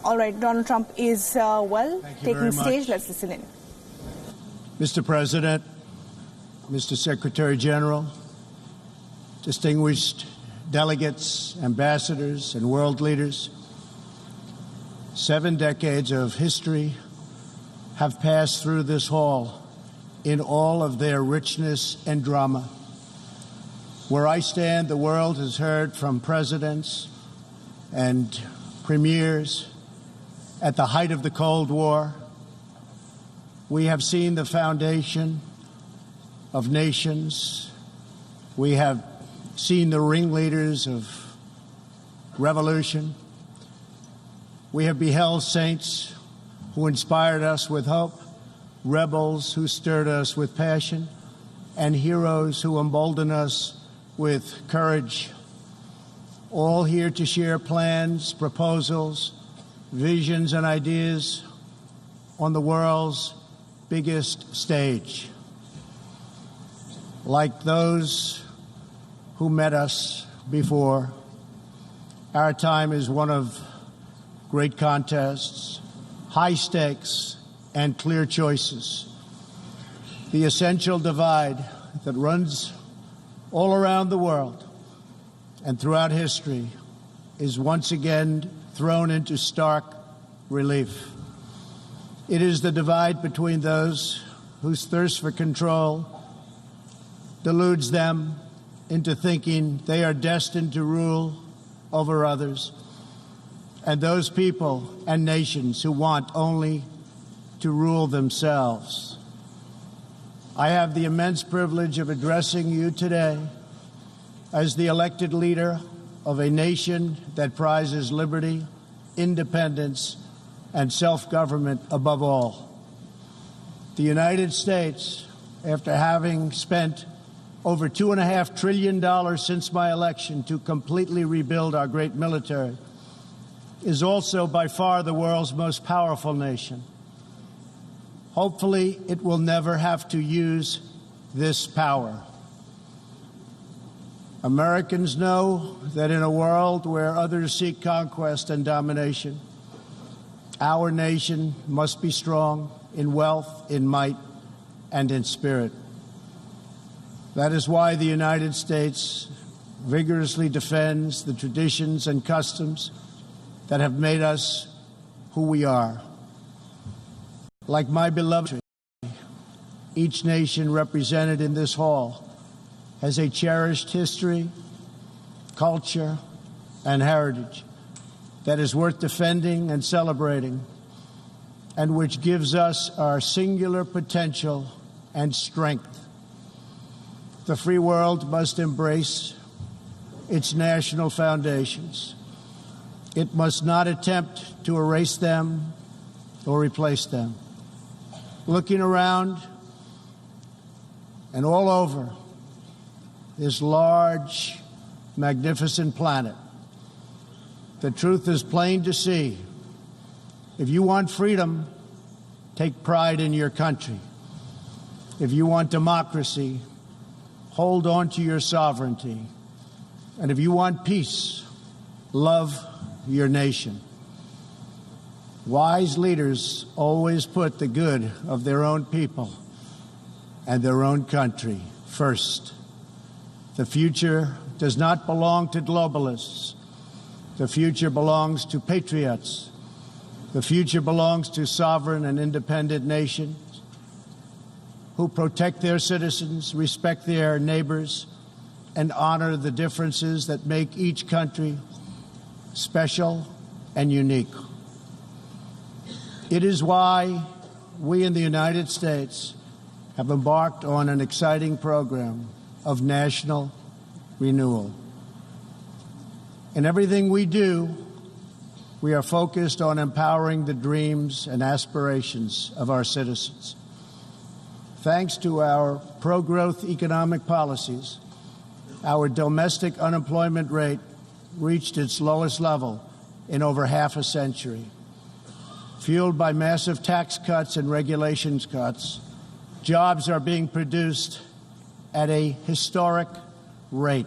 All right, Donald Trump is, taking stage. Let's listen in. Mr. President, Mr. Secretary General, distinguished delegates, ambassadors, and world leaders, 7 decades of history have passed through this hall in all of their richness and drama. Where I stand, the world has heard from presidents and premiers at the height of the Cold War. We have seen the foundation of nations. We have seen the ringleaders of revolution. We have beheld saints who inspired us with hope, rebels who stirred us with passion, and heroes who emboldened us with courage, all here to share plans, proposals, visions, and ideas on the world's biggest stage. Like those who met us before, our time is one of great contests, high stakes, and clear choices. The essential divide that runs all around the world and throughout history is once again thrown into stark relief. It is the divide between those whose thirst for control deludes them into thinking they are destined to rule over others, and those people and nations who want only to rule themselves. I have the immense privilege of addressing you today as the elected leader of a nation that prizes liberty, independence, and self-government above all. The United States, after having spent over $2.5 trillion since my election to completely rebuild our great military, is also by far the world's most powerful nation. Hopefully, it will never have to use this power. Americans know that in a world where others seek conquest and domination, our nation must be strong in wealth, in might, and in spirit. That is why the United States vigorously defends the traditions and customs that have made us who we are. Like my beloved country, each nation represented in this hall has a cherished history, culture, and heritage that is worth defending and celebrating, and which gives us our singular potential and strength. The free world must embrace its national foundations. It must not attempt to erase them or replace them. Looking around and all over this large, magnificent planet, the truth is plain to see. If you want freedom, take pride in your country. If you want democracy, hold on to your sovereignty. And if you want peace, love your nation. Wise leaders always put the good of their own people and their own country first. The future does not belong to globalists. The future belongs to patriots. The future belongs to sovereign and independent nations who protect their citizens, respect their neighbors, and honor the differences that make each country special and unique. It is why we in the United States have embarked on an exciting program of national renewal. In everything we do, we are focused on empowering the dreams and aspirations of our citizens. Thanks to our pro-growth economic policies, our domestic unemployment rate reached its lowest level in over half a century. Fueled by massive tax cuts and regulations cuts, jobs are being produced at a historic rate.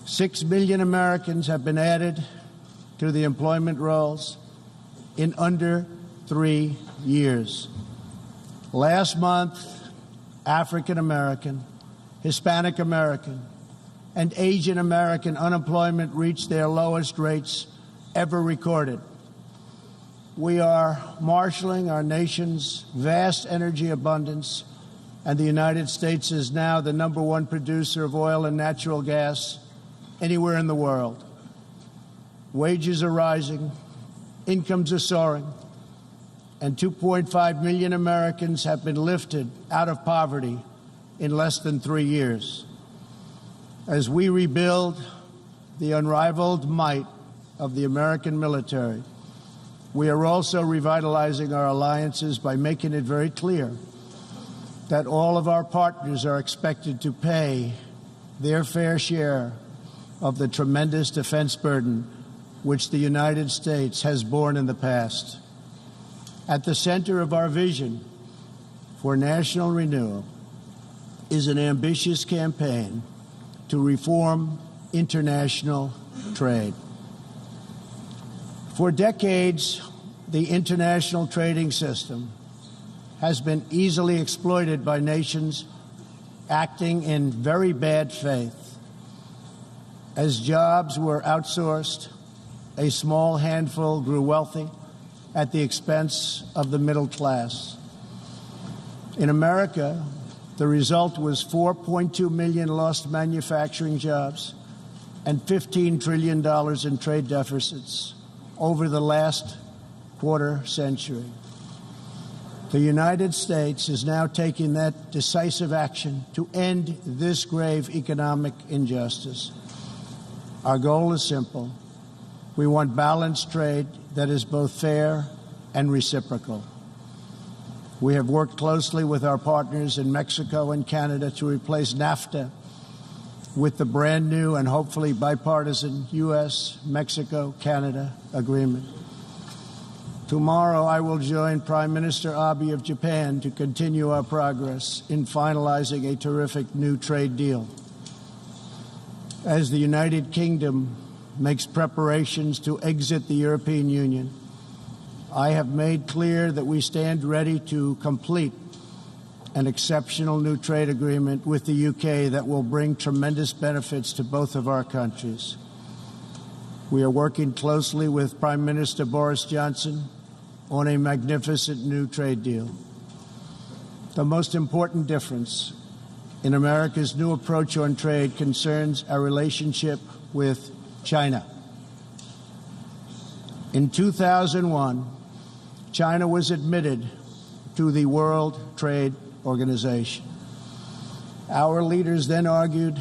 6 million Americans have been added to the employment rolls, in under 3 years. Last month, African American, Hispanic American, and Asian American unemployment reached their lowest rates ever recorded. We are marshaling our nation's vast energy abundance, and the United States is now the #1 producer of oil and natural gas anywhere in the world. Wages are rising, incomes are soaring, and 2.5 million Americans have been lifted out of poverty in less than 3 years. As we rebuild the unrivaled might of the American military, we are also revitalizing our alliances by making it very clear that all of our partners are expected to pay their fair share of the tremendous defense burden which the United States has borne in the past. At the center of our vision for national renewal is an ambitious campaign to reform international trade. For decades, the international trading system has been easily exploited by nations acting in very bad faith. As jobs were outsourced, a small handful grew wealthy at the expense of the middle class. In America, the result was 4.2 million lost manufacturing jobs and $15 trillion in trade deficits over the last quarter century. The United States is now taking that decisive action to end this grave economic injustice. Our goal is simple. We want balanced trade that is both fair and reciprocal. We have worked closely with our partners in Mexico and Canada to replace NAFTA with the brand new and hopefully bipartisan U.S.-Mexico-Canada agreement. Tomorrow, I will join Prime Minister Abe of Japan to continue our progress in finalizing a terrific new trade deal. As the United Kingdom makes preparations to exit the European Union, I have made clear that we stand ready to complete an exceptional new trade agreement with the UK that will bring tremendous benefits to both of our countries. We are working closely with Prime Minister Boris Johnson on a magnificent new trade deal. The most important difference in America's new approach on trade concerns our relationship with China. In 2001, China was admitted to the World Trade Organization. Our leaders then argued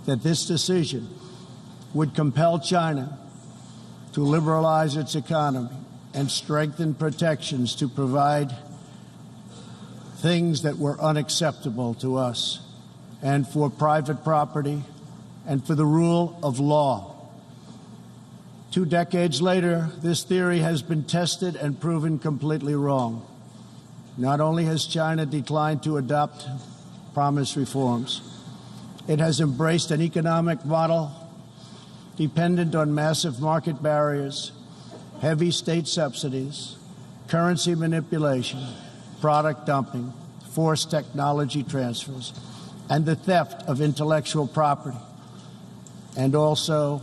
that this decision would compel China to liberalize its economy and strengthen protections to provide things that were unacceptable to us and for private property and for the rule of law. 2 decades later, this theory has been tested and proven completely wrong. Not only has China declined to adopt promised reforms, it has embraced an economic model dependent on massive market barriers, heavy state subsidies, currency manipulation, product dumping, forced technology transfers, and the theft of intellectual property, and also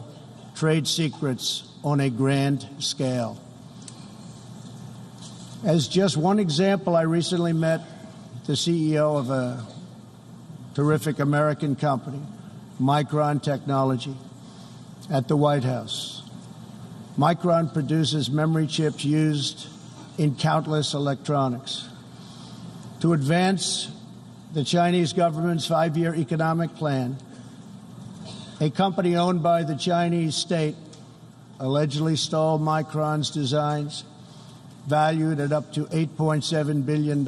trade secrets on a grand scale. As just one example, I recently met the CEO of a terrific American company, Micron Technology, at the White House. Micron produces memory chips used in countless electronics. To advance the Chinese government's 5-year economic plan, a company owned by the Chinese state allegedly stole Micron's designs, valued at up to $8.7 billion.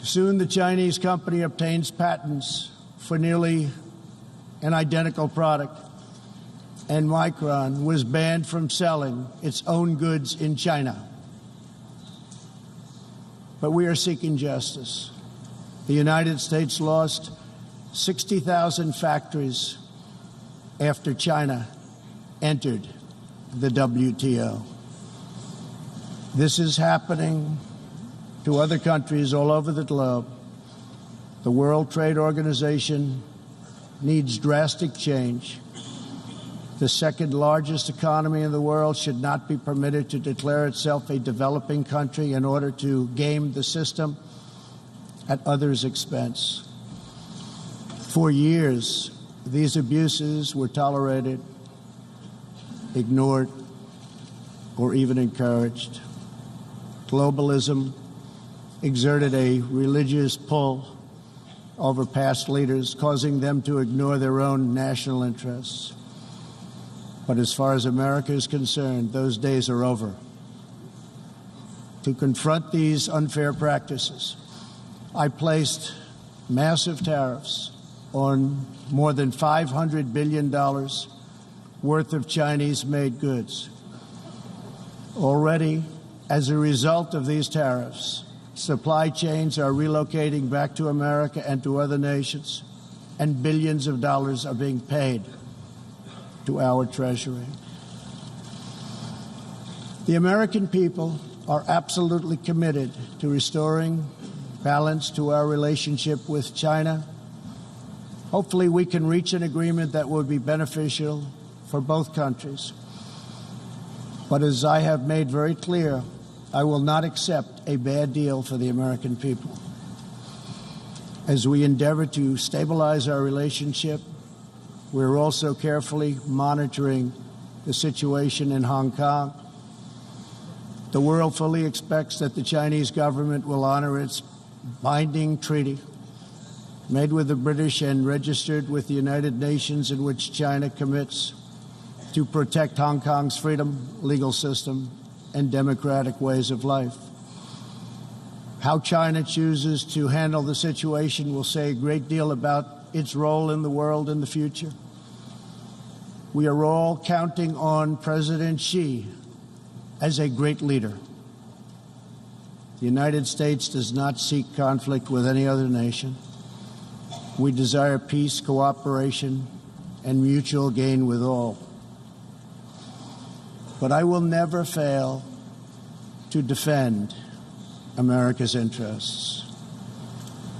Soon, the Chinese company obtains patents for nearly an identical product, and Micron was banned from selling its own goods in China. But we are seeking justice. The United States lost 60,000 factories after China entered the WTO. This is happening to other countries all over the globe. The World Trade Organization needs drastic change. The second largest economy in the world should not be permitted to declare itself a developing country in order to game the system at others' expense. For years, these abuses were tolerated, ignored, or even encouraged. Globalism exerted a religious pull over past leaders, causing them to ignore their own national interests. But as far as America is concerned, those days are over. To confront these unfair practices, I placed massive tariffs on more than $500 billion worth of Chinese-made goods. Already, as a result of these tariffs, supply chains are relocating back to America and to other nations, and billions of dollars are being paid to our Treasury. The American people are absolutely committed to restoring balance to our relationship with China. Hopefully, we can reach an agreement that will be beneficial for both countries. But as I have made very clear, I will not accept a bad deal for the American people. As we endeavor to stabilize our relationship, we're also carefully monitoring the situation in Hong Kong. The world fully expects that the Chinese government will honor its binding treaty made with the British and registered with the United Nations, in which China commits to protect Hong Kong's freedom, legal system, and democratic ways of life. How China chooses to handle the situation will say a great deal about its role in the world in the future. We are all counting on President Xi as a great leader. The United States does not seek conflict with any other nation. We desire peace, cooperation, and mutual gain with all. But I will never fail to defend America's interests.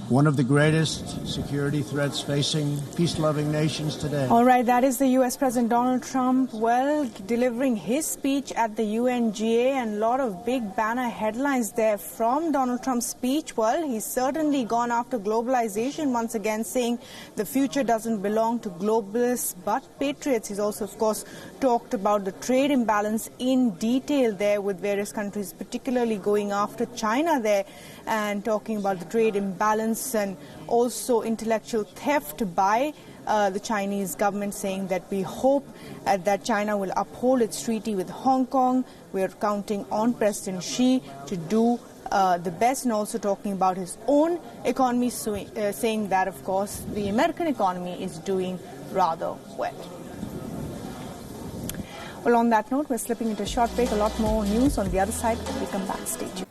One of the greatest security threats facing peace-loving nations today. All right, that is the U.S. President Donald Trump, delivering his speech at the UNGA, and a lot of big banner headlines there from Donald Trump's speech. Well, he's certainly gone after globalization once again, saying the future doesn't belong to globalists but patriots. He's also, of course, talked about the trade imbalance in detail there with various countries, particularly going after China there and talking about the trade imbalance and also intellectual theft by the Chinese government, saying that we hope that China will uphold its treaty with Hong Kong. We're counting on President Xi to do the best, and also talking about his own economy, saying that, of course, the American economy is doing rather well. Well, on that note, we're slipping into a short break. A lot more news on the other side when we come back. Stay tuned.